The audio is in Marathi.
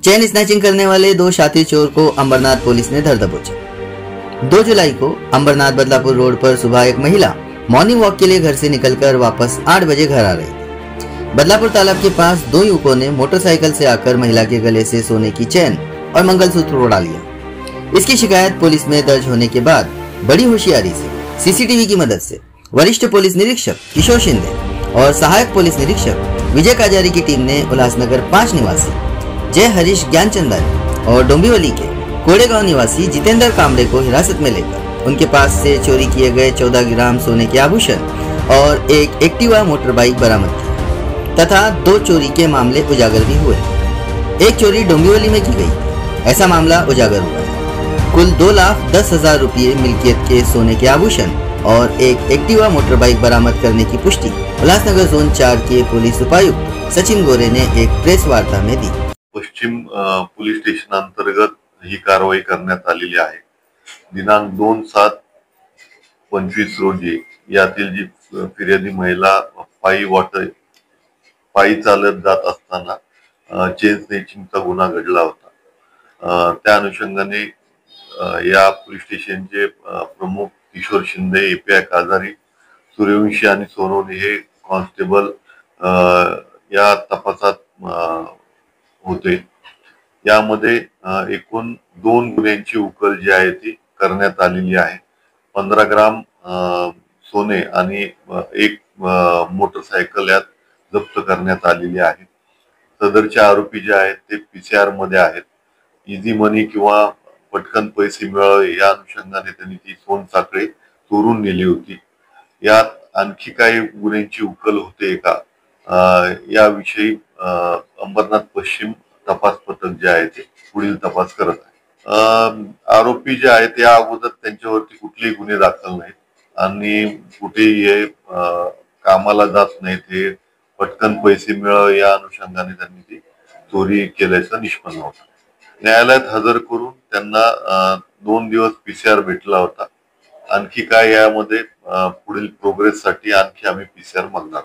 चेन स्नैचिंग करने वाले दो शातिर चोर को अंबरनाथ पुलिस ने धर दबोचा। 2 जुलाई को अंबरनाथ बदलापुर रोड पर सुबह एक महिला मॉर्निंग वॉक के लिए घर से निकलकर वापस 8 बजे घर आ रही थी। बदलापुर तालाब के पास 2 युवकों ने मोटरसाइकिल से आकर महिला के गले से सोने की चेन और मंगलसूत्र उड़ा लिया। इसकी शिकायत पुलिस में दर्ज होने के बाद बड़ी होशियारी से सीसीटीवी की मदद से वरिष्ठ पुलिस निरीक्षक किशोर शिंदे और सहायक पुलिस निरीक्षक विजय काजारी की टीम ने उल्लासनगर 5 निवासी जय हरीश ज्ञानचंदानी और डोंबिवली के कोड़ेगांव निवासी जितेंद्र कामड़े को हिरासत में लेकर उनके पास से चोरी किए गए 14 ग्राम सोने के आभूषण और एक एक्टिवा मोटर बाइक बरामद की तथा 2 चोरी के मामले उजागर भी हुए। एक चोरी डोंबिवली में की गई, ऐसा मामला उजागर हुआ है। कुल 2,10,000 रुपये मिल्कियत के सोने के आभूषण और एक एक्टिवा मोटर बाइक बरामद करने की पुष्टि उल्लासनगर जोन 4 के पुलिस उपायुक्त सचिन गोरे ने एक प्रेस वार्ता में दी। पश्चिम पोलीस स्टेशन अंतर्गत ही कारवाई करण्यात आलेली आहे। दिनांक 2/7/25 रोजी यातील जी फिर्यादी महिला पायी चालत जात असताना चेन स्नॅचिंगचा गुन्हा घडला होता। त्या अनुषंगाने या पोलीस स्टेशनचे प्रमुख किशोर शिंदे, एपीआय काजारी, सूर्यवंशी आणि सोनवणे हे कॉन्स्टेबल या तपासात होते। यामध्ये एकूण 2 गुन्ह्यांची उकल जी आहे ती करण्यात आलेली आहे। 15 ग्राम सोने आणि एक मोटरसायकल यात जप्त करण्यात आलेली आहे। सदरचे आरोपी जे आहेत ते पीसीआर मध्ये आहेत। इझी मनी किंवा पटकन पैसे मिळावे या अनुषंगाने त्यांनी ती सोनसाखळी चोरून नेली होती। यात आणखी काही गुन्ह्यांची उकल होते का याविषयी अंबरनाथ पश्चिम तपास पथक जे आहे ते पुढील तपास करत आहे। आरोपी जे आहेत या अगोदर त्यांच्यावरती कुठलेही गुन्हे दाखल नाहीत आणि कुठेही हे कामाला जात नाहीत। हे पटकन पैसे मिळावे या अनुषंगाने त्यांनी ती चोरी केल्याचं निष्पन्न होतं। न्यायालयात हजर करून त्यांना 2 दिवस पीसीआर भेटला होता। आणखी काय यामध्ये पुढील प्रोग्रेस साठी आणखी आम्ही पीसीआर मागणार।